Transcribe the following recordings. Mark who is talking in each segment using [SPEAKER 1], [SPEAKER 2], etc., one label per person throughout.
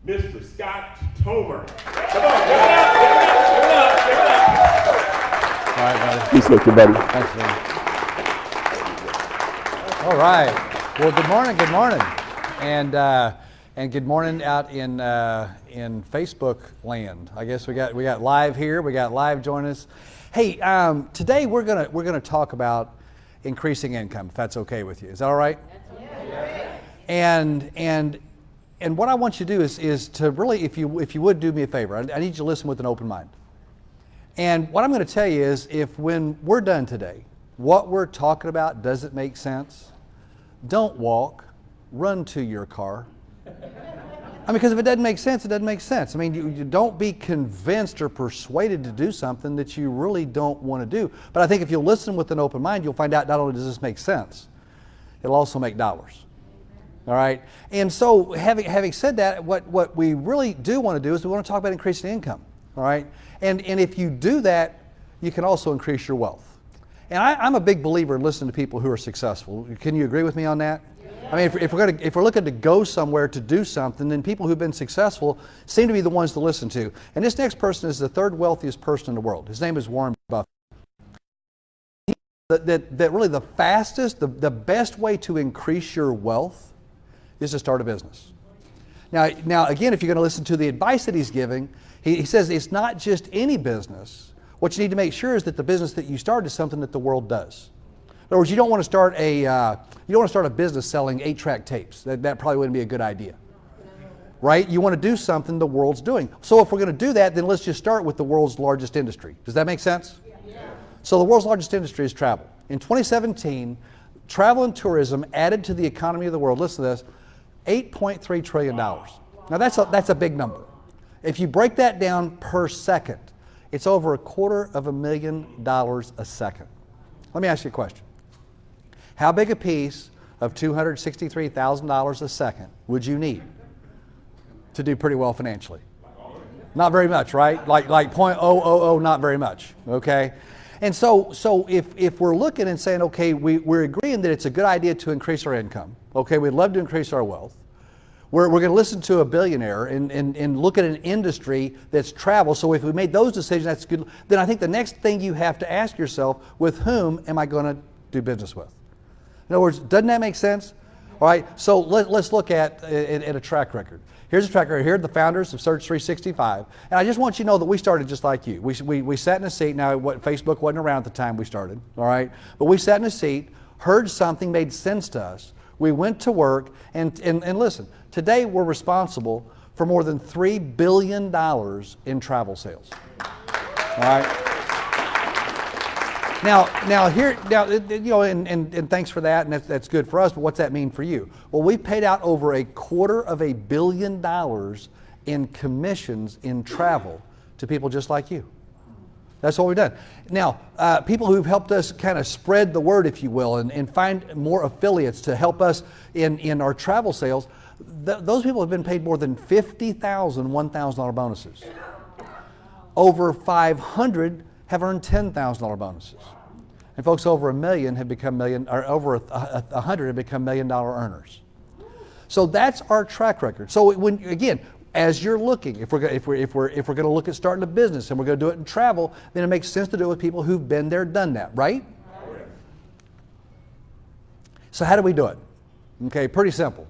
[SPEAKER 1] Mr. Scott Tomer. Come on, give it up, give it up, give it up, give it up.
[SPEAKER 2] All right, buddy.
[SPEAKER 3] Appreciate you, buddy.
[SPEAKER 2] Thanks, man. All right. Well, good morning, and good morning out in Facebook land. I guess we got live here. We got live joining us. Hey, today we're gonna talk about increasing income. If that's okay with you, is that all right?
[SPEAKER 1] Yeah.
[SPEAKER 2] And what I want you to do is to really, if you would do me a favor, I need you to listen with an open mind. And what I'm going to tell you is, if when we're done today, what we're talking about doesn't make sense, don't walk, run to your car. I mean, because if it doesn't make sense, it doesn't make sense. I mean, you don't be convinced or persuaded to do something that you really don't want to do. But I think if you'll listen with an open mind, you'll find out not only does this make sense, it'll also make dollars. All right? And so having said that, what we really do want to do is we want to talk about increasing income. All right? And if you do that, you can also increase your wealth. And I'm a big believer in listening to people who are successful. Can you agree with me on that? Yeah. I mean, if we're looking to go somewhere to do something, then people who've been successful seem to be the ones to listen to. And this next person is the third wealthiest person in the world. His name is Warren Buffett. That really the fastest, the best way to increase your wealth is to start a business. Now again, if you're going to listen to the advice that he's giving, he says it's not just any business. What you need to make sure is that the business that you start is something that the world does. In other words, you don't want to start a business selling 8-track tapes. That probably wouldn't be a good idea, right? You want to do something the world's doing. So if we're going to do that, then let's just start with the world's largest industry. Does that make sense? Yeah. So the world's largest industry is travel. In 2017, travel and tourism added to the economy of the world, listen to this, $8.3 trillion. Now that's a big number. If you break that down per second, it's over $250,000 a second. Let me ask you a question. How big a piece of $263,000 a second would you need to do pretty well financially? Not very much, right? Like 0.000, not very much, okay? And so if we're looking and saying, okay, we're agreeing that it's a good idea to increase our income, okay, we'd love to increase our wealth, we're going to listen to a billionaire and look at an industry that's travel, so if we made those decisions, that's good, then I think the next thing you have to ask yourself, with whom am I going to do business with? In other words, doesn't that make sense? All right, so let's look at a track record. Here's a track record. Here are the founders of Surge365. And I just want you to know that we started just like you. We sat in a seat. Now, Facebook wasn't around at the time we started, all right? But we sat in a seat, heard something made sense to us. We went to work, and listen, today we're responsible for more than $3 billion in travel sales. All right? Now, you know, and thanks for that, and that's good for us, but what's that mean for you? Well, we paid out over $250 million in commissions in travel to people just like you. That's what we've done. Now, people who've helped us kind of spread the word, if you will, and find more affiliates to help us in our travel sales, those people have been paid more than 50,000 $1,000 bonuses. Over 500 have earned $10,000 bonuses. And folks over 1 million have become over 100 have become $1 million earners. So that's our track record. So again, as you're looking, if we're going to look at starting a business and we're going to do it in travel, then it makes sense to do it with people who've been there, done that, right? So how do we do it? Okay, pretty simple.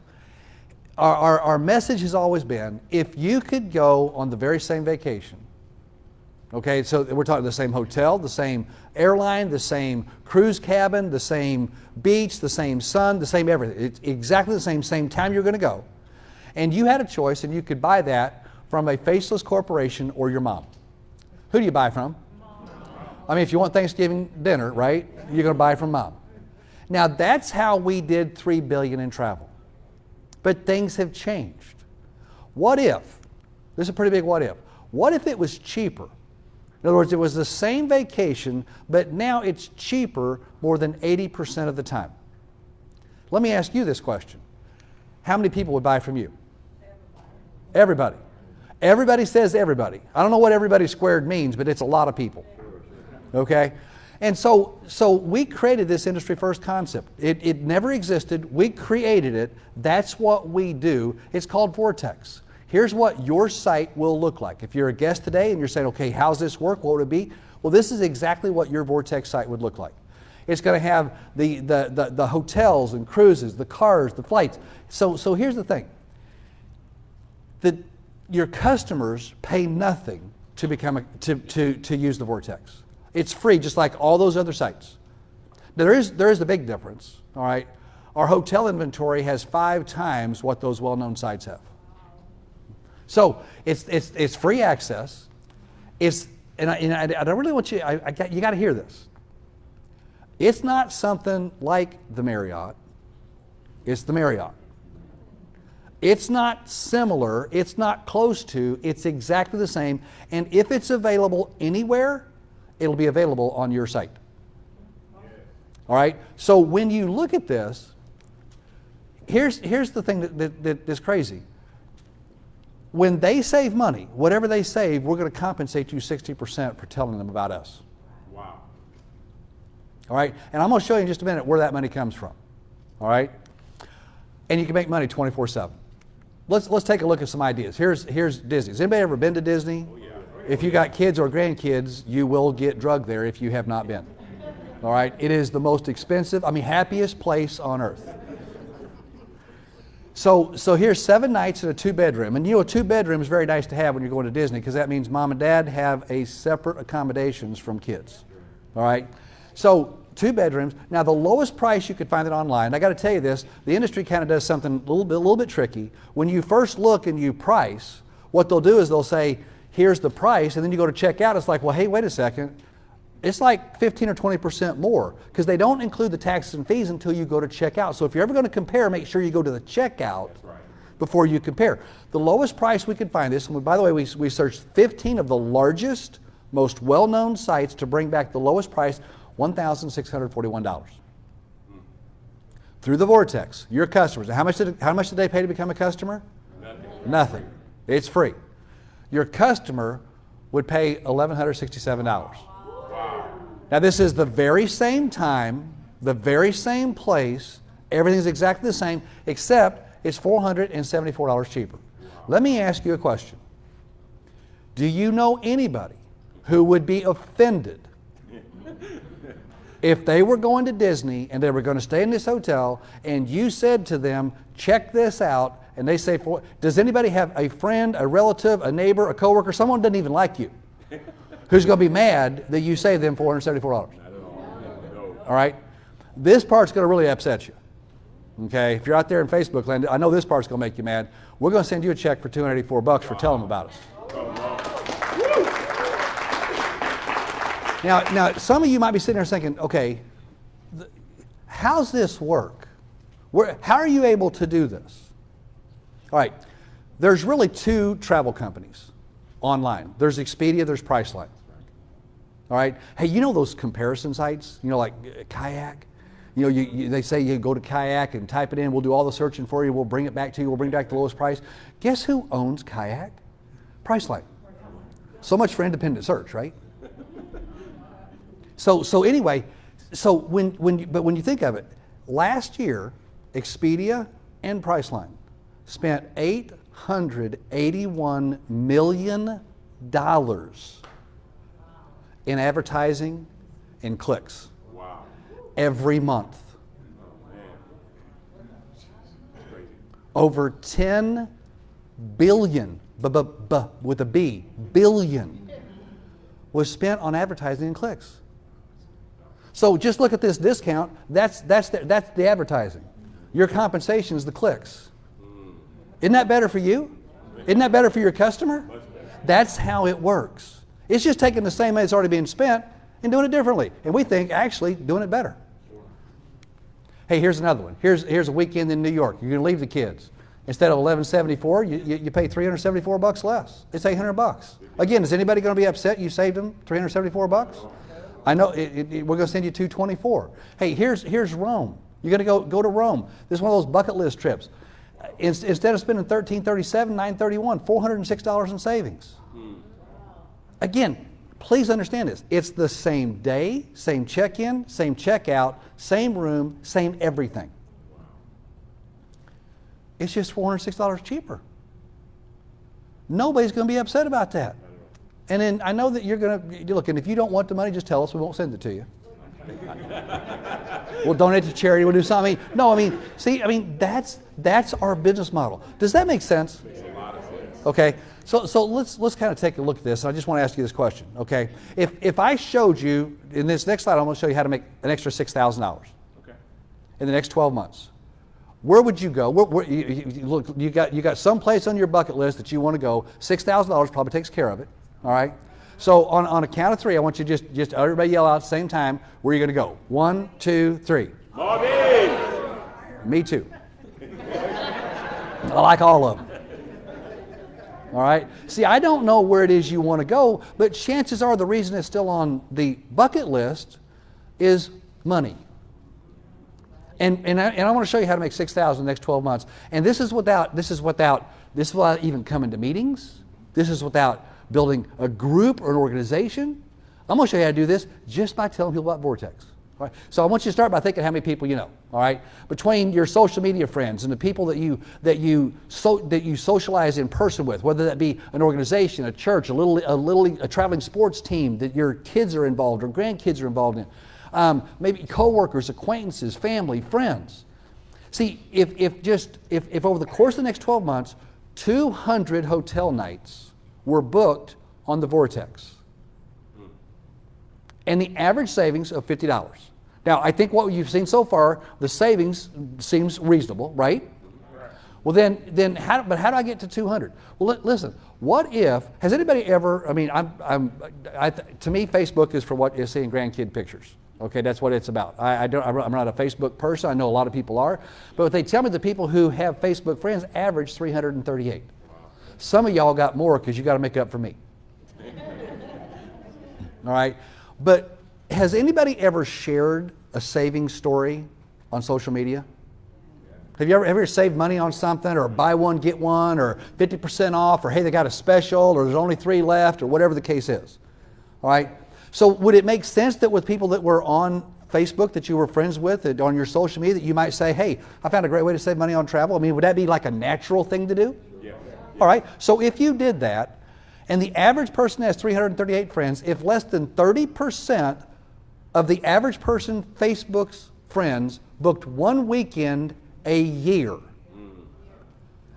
[SPEAKER 2] Our message has always been, if you could go on the very same vacation, okay, so we're talking the same hotel, the same airline, the same cruise cabin, the same beach, the same sun, the same everything. It's exactly the same time you're going to go. And you had a choice, and you could buy that from a faceless corporation or your mom. Who do you buy from? Mom. I mean, if you want Thanksgiving dinner, right, you're going to buy from mom. Now, that's how we did $3 billion in travel. But things have changed. What if, this is a pretty big what if it was cheaper? In other words, it was the same vacation, but now it's cheaper more than 80% of the time. Let me ask you this question. How many people would buy from you? Everybody. Everybody says everybody. I don't know what everybody squared means, but it's a lot of people. Okay? And so we created this industry first concept. It never existed. We created it. That's what we do. It's called Vortex. Here's what your site will look like. If you're a guest today and you're saying, okay, how's this work? What would it be? Well, this is exactly what your Vortex site would look like. It's going to have the hotels and cruises, the cars, the flights. So here's the thing. Your customers pay nothing to to use the Vortex. It's free, just like all those other sites. There is a big difference. All right, our hotel inventory has 5 times what those well-known sites have. So it's free access. And I really want you. You got to hear this. It's not something like the Marriott. It's the Marriott. It's not similar. It's not close to. It's exactly the same. And if it's available anywhere, it'll be available on your site. All right? So when you look at this, here's the thing that's crazy. When they save money, whatever they save, we're going to compensate you 60% for telling them about us.
[SPEAKER 1] Wow.
[SPEAKER 2] All right? And I'm going to show you in just a minute where that money comes from. All right? And you can make money 24/7. Let's take a look at some ideas. Here's Disney. Has anybody ever been to Disney?
[SPEAKER 1] Oh, yeah.
[SPEAKER 2] If you got kids or grandkids, you will get drugged there if you have not been. All right? It is the most expensive, happiest place on earth. So here's 7 nights in a 2-bedroom. And you know, a 2-bedroom is very nice to have when you're going to Disney because that means mom and dad have a separate accommodations from kids. All right? So 2 bedrooms. Now the lowest price you could find it online, I got to tell you this, the industry kind of does something a little bit tricky. When you first look and you price, what they'll do is they'll say, here's the price, and then you go to check out, it's like, well, hey, wait a second. It's like 15 or 20% more because they don't include the taxes and fees until you go to checkout. So if you're ever going to compare, make sure you go to the checkout before you compare. The lowest price we could find this, and by the way, we searched 15 of the largest, most well-known sites to bring back the lowest price, $1,641. Through the Vortex, your customers. How much did they pay to become a customer? Nothing. It's free. Your customer would pay $1,167. Now this is the very same time, the very same place, everything's exactly the same, except it's $474 cheaper. Let me ask you a question. Do you know anybody who would be offended if they were going to Disney and they were going to stay in this hotel and you said to them, check this out, and they say, does anybody have a friend, a relative, a neighbor, a coworker, someone who doesn't even like you, who's going to be mad that you saved them $474? All right? This part's going to really upset you. Okay? If you're out there in Facebook land, I know this part's going to make you mad. We're going to send you a check for $284 for telling them about us. Now, some of you might be sitting there thinking, okay, how's this work? How are you able to do this? All right, there's really 2 travel companies online. There's Expedia, there's Priceline. All right, hey, you know those comparison sites? You know, like Kayak? You know, they say you go to Kayak and type it in, we'll do all the searching for you, we'll bring it back to you, we'll bring back the lowest price. Guess who owns Kayak? Priceline. So much for independent search, right? So anyway, when you think of it, last year, Expedia and Priceline spent $881 million in advertising and clicks.
[SPEAKER 1] Wow.
[SPEAKER 2] Every month.
[SPEAKER 1] Crazy.
[SPEAKER 2] Over 10 billion, with a B, billion, was spent on advertising and clicks. So just look at this discount. That's the advertising. Your compensation is the clicks. Isn't that better for you? Isn't that better for your customer? That's how it works. It's just taking the same money that's already being spent and doing it differently. And we think actually doing it better. Hey, here's another one. Here's a weekend in New York. You're going to leave the kids. Instead of $1,174, you pay $374 less. It's $800. Again, is anybody going to be upset you saved them $374? I know we're going to send you $224. Hey, here's Rome. You're going to go to Rome. This is one of those bucket list trips. Instead of spending $1,337, $931, $406 in savings. Again, please understand this. It's the same day, same check-in, same check-out, same room, same everything. It's just $406 cheaper. Nobody's going to be upset about that. And then I know that you're going to, look, and if you don't want the money, just tell us. We won't send it to you. We'll donate to charity. We'll do something. No, that's our business model. Does that make sense? Okay. So let's kind of take a look at this. And I just want to ask you this question. Okay. If I showed you, in this next slide, I'm going to show you how to make an extra $6,000 in the next 12 months. Where would you go? Look, you got some place on your bucket list that you want to go. $6,000 probably takes care of it. All right. So on a count of three, I want you to just everybody yell out at the same time where you're going to go. 1, 2, 3.
[SPEAKER 1] Bobby!
[SPEAKER 2] Me too. I like all of them. All right. See, I don't know where it is you want to go, but chances are the reason it's still on the bucket list is money. And I want to show you how to make $6,000 in the next 12 months. And this is without even coming to meetings. This is without building a group or an organization. I'm going to show you how to do this just by telling people about Vortex. All right? So I want you to start by thinking how many people you know. All right, between your social media friends and the people that you socialize in person with, whether that be an organization, a church, a traveling sports team that your kids are involved or grandkids are involved in. Maybe coworkers, acquaintances, family, friends. See, if over the course of the next 12 months, 200 hotel nights were booked on the Vortex, and the average savings of $50. Now, I think what you've seen so far, the savings seems reasonable, right? Well, then how do I get to 200? Well, listen. What if has anybody ever? I mean, to me, Facebook is for what is seeing grandkid pictures. Okay, that's what it's about. I'm not a Facebook person. I know a lot of people are, but they tell me the people who have Facebook friends average 338. Some of y'all got more because you got to make up for me. All right, but has anybody ever shared a savings story on social media? Have you ever saved money on something, or buy one, get one, or 50% off, or hey, they got a special, or there's only 3 left, or whatever the case is? All right. So would it make sense that with people that were on Facebook that you were friends with, that on your social media, that you might say, hey, I found a great way to save money on travel? I mean, would that be like a natural thing to do? Yeah. All right. So if you did that, and the average person has 338 friends, if less than 30% of the average person Facebook's friends booked one weekend a year.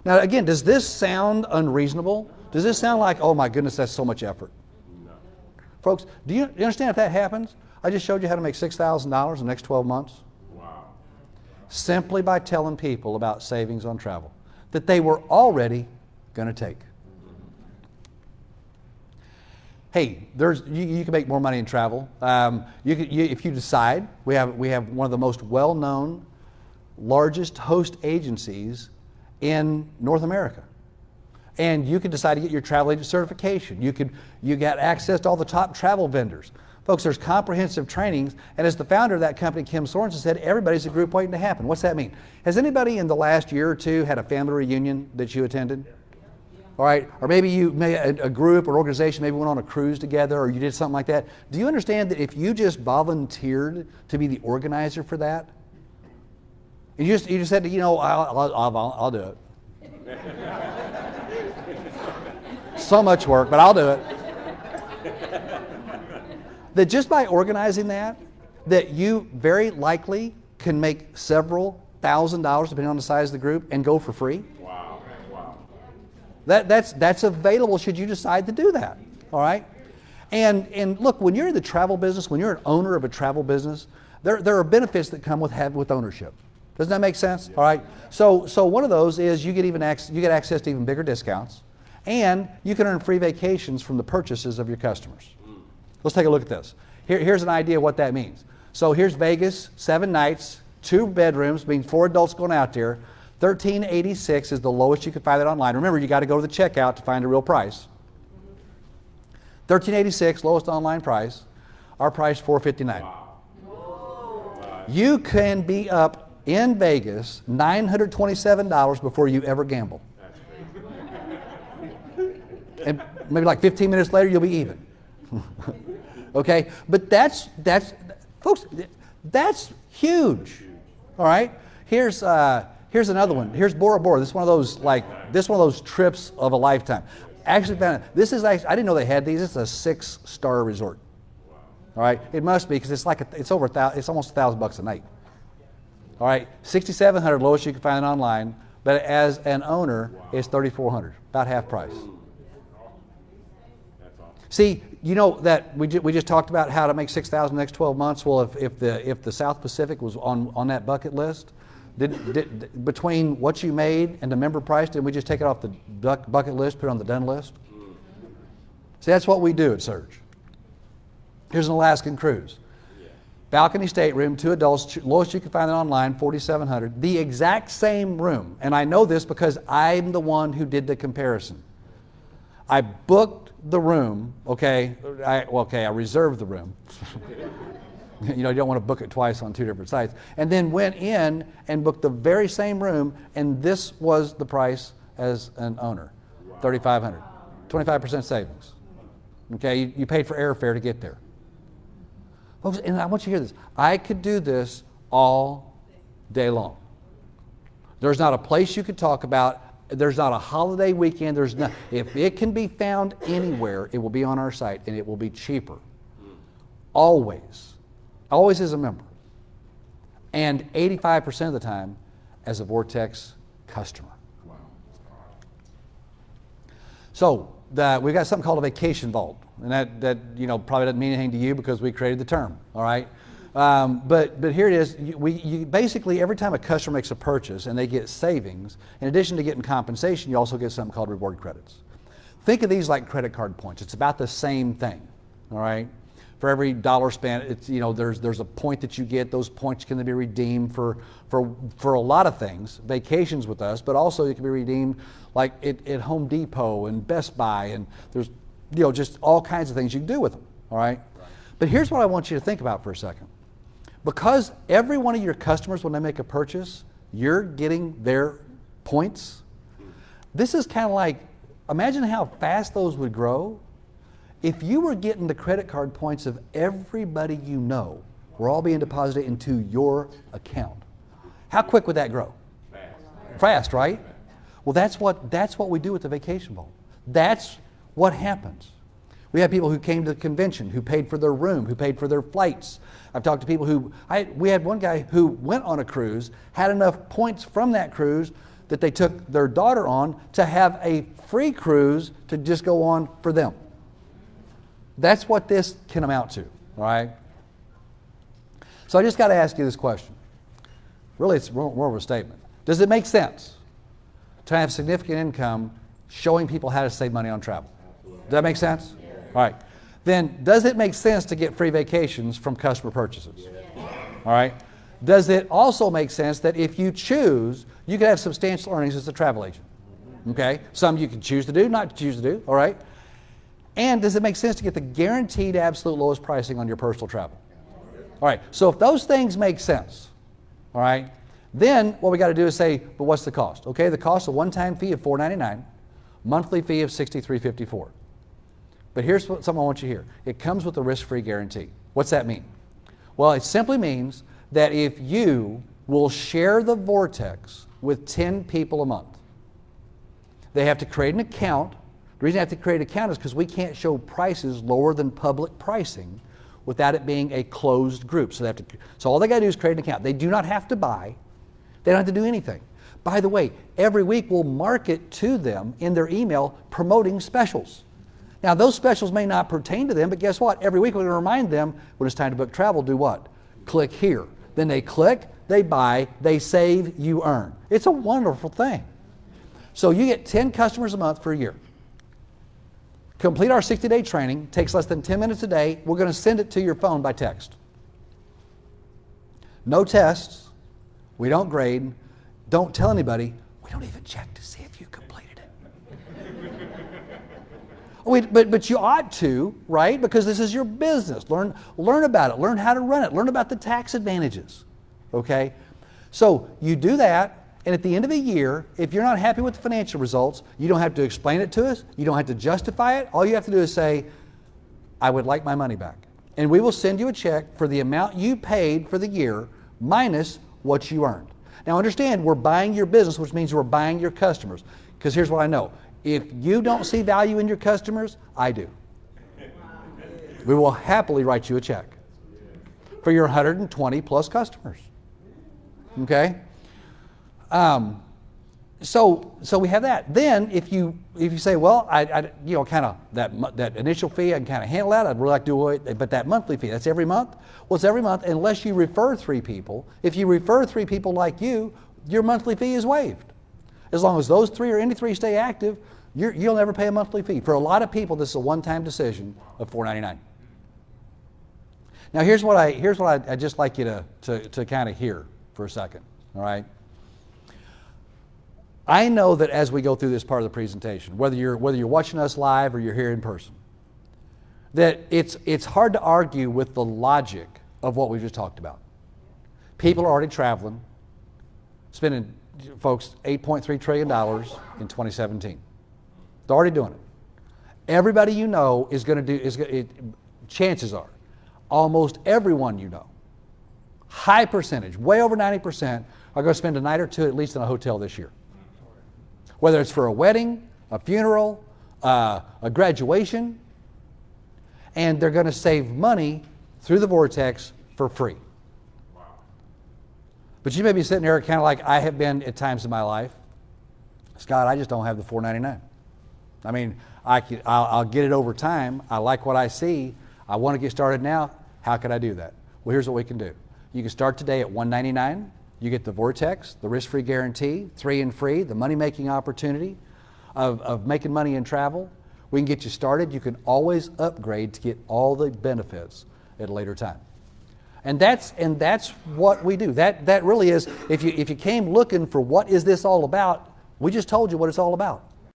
[SPEAKER 2] Now, again, does this sound unreasonable? Does this sound like, oh my goodness, that's so much effort? No. Folks, do you understand if that happens? I just showed you how to make $6,000 in the next 12 months. Wow. Simply by telling people about savings on travel that they were already going to take. Hey, you can make more money in travel. If you decide, we have one of the most well-known, largest host agencies in North America. And you can decide to get your travel agent certification. You got access to all the top travel vendors. Folks, there's comprehensive trainings, and as the founder of that company, Kim Sorensen, said, everybody's a group waiting to happen. What's that mean? Has anybody in the last year or two had a family reunion that you attended? All right, or maybe a group or organization maybe went on a cruise together, or you did something like that. Do you understand that if you just volunteered to be the organizer for that, and you just said, I'll do it. So much work, but I'll do it. That just by organizing that you very likely can make several $1,000s depending on the size of the group and go for free. Wow. That's available should you decide to do that. All right. And look, when you're in the travel business, when you're an owner of a travel business, there are benefits that come with ownership. Doesn't that make sense? All right. So one of those is you get access to even bigger discounts, and you can earn free vacations from the purchases of your customers. Let's take a look at this. Here's an idea of what that means. So here's Vegas, 7 nights, 2 bedrooms, means 4 adults going out there. $1,386 is the lowest you can find it online. Remember, you got to go to the checkout to find a real price. $1,386, lowest online price. Our price, $459. Wow. You can be up in Vegas $927 before you ever gamble. And maybe like 15 minutes later, you'll be even. Okay, but that's folks, that's huge. All right, here's another one. Here's Bora Bora. This is one of those trips of a lifetime. Actually found it. This is actually, I didn't know they had these. It's a 6-star resort. All right, it must be because it's like it's over it's almost $1,000 a night. All right, 6,700 lowest you can find it online, but as an owner, it's 3,400, about half price. See, you know that we just talked about how to make $6,000 in the next 12 months. Well, if the South Pacific was on that bucket list, between what you made and the member price, did we just take it off the bucket list, put it on the done list? See, that's what we do at Surge. Here's an Alaskan cruise. Balcony stateroom, 2 adults, lowest you can find it online, 4,700. The exact same room, and I know this because I'm the one who did the comparison. I booked the room, okay? I reserved the room. You know, you don't want to book it twice on 2 different sites. And then went in and booked the very same room, and this was the price as an owner, $3,500, 25% savings. Okay, you paid for airfare to get there. Folks, and I want you to hear this. I could do this all day long. There's not a place you could talk about. There's not a holiday weekend. If it can be found anywhere, it will be on our site, and it will be cheaper. Always. Always as a member. And 85% of the time as a Vortex customer. Wow. So we've got something called a vacation vault. And that you know probably doesn't mean anything to you because we created the term, all right? But here it is. You basically, every time a customer makes a purchase and they get savings, in addition to getting compensation, you also get something called reward credits. Think of these like credit card points. It's about the same thing, all right? For every dollar spent, it's, you know, there's a point that you get. Those points can be redeemed for a lot of things, vacations with us, but also it can be redeemed like at Home Depot and Best Buy, and there's, you know, just all kinds of things you can do with them, all right? But here's what I want you to think about for a second. Because every one of your customers, when they make a purchase, you're getting their points. This is kind of like, imagine how fast those would grow. If you were getting the credit card points of everybody you know, were all being deposited into your account, how quick would that grow? Fast, right? Well, that's what we do with the Vacation Vault. That's what happens. We have people who came to the convention, who paid for their room, who paid for their flights. I've talked to people we had one guy who went on a cruise, had enough points from that cruise that they took their daughter on to have a free cruise to just go on for them. That's what this can amount to, all right? So I just got to ask you this question. Really, it's more of a statement. Does it make sense to have significant income showing people how to save money on travel? Does that make sense? All right. Then does it make sense to get free vacations from customer purchases? All right. Does it also make sense that if you choose, you can have substantial earnings as a travel agent? Okay. Some you can choose to do, not choose to do. All right. And does it make sense to get the guaranteed absolute lowest pricing on your personal travel? All right. So if those things make sense, all right, then what we got to do is say, but what's the cost? Okay. The cost, a one-time fee of $4.99, monthly fee of $63.54. But here's something I want you to hear. It comes with a risk-free guarantee. What's that mean? Well, it simply means that if you will share the Vortex with 10 people a month, they have to create an account. The reason they have to create an account is because we can't show prices lower than public pricing without it being a closed group. So all they got to do is create an account. They do not have to buy. They don't have to do anything. By the way, every week we'll market to them in their email promoting specials. Now, those specials may not pertain to them, but guess what? Every week we're going to remind them when it's time to book travel, do what? Click here. Then they click, they buy, they save, you earn. It's a wonderful thing. So you get 10 customers a month for a year. Complete our 60-day training. Takes less than 10 minutes a day. We're going to send it to your phone by text. No tests. We don't grade. Don't tell anybody. We don't even check to see if you completed it. But you ought to, right? Because this is your business. Learn about it. Learn how to run it. Learn about the tax advantages. Okay? So you do that, and at the end of the year, if you're not happy with the financial results, you don't have to explain it to us. You don't have to justify it. All you have to do is say, I would like my money back. And we will send you a check for the amount you paid for the year minus what you earned. Now understand, we're buying your business, which means we're buying your customers. Because here's what I know. If you don't see value in your customers, I do. We will happily write you a check for your 120 plus customers. Okay? So we have that. Then if you say, well, I kind of that initial fee, I can kind of handle that. I'd really like to do it, but that monthly fee, that's every month. Well, it's every month unless you refer 3 people. If you refer 3 people like you, your monthly fee is waived. As long as those 3 or any 3 stay active, you'll never pay a monthly fee. For a lot of people, this is a one-time decision of $4.99. Now here's what I'd just like you to kind of hear for a second. All right. I know that as we go through this part of the presentation, whether you're watching us live or you're here in person, that it's hard to argue with the logic of what we've just talked about. People are already traveling, spending, folks, $8.3 trillion in 2017. They're already doing it. Everybody you know is going to do, chances are, almost everyone you know, high percentage, way over 90%, are going to spend a night or 2 at least in a hotel this year. Whether it's for a wedding, a funeral, a graduation, and they're going to save money through the Vortex for free. Wow. But you may be sitting there kind of like I have been at times in my life. Scott, I just don't have the $4.99. I mean, I'll get it over time. I like what I see. I want to get started now. How can I do that? Well, here's what we can do. You can start today at $199. You get the Vortex, the risk-free guarantee, 3 and free, the money-making opportunity of making money in travel. We can get you started. You can always upgrade to get all the benefits at a later time. And that's what we do. That really is, if you came looking for what is this all about, we just told you what it's all about.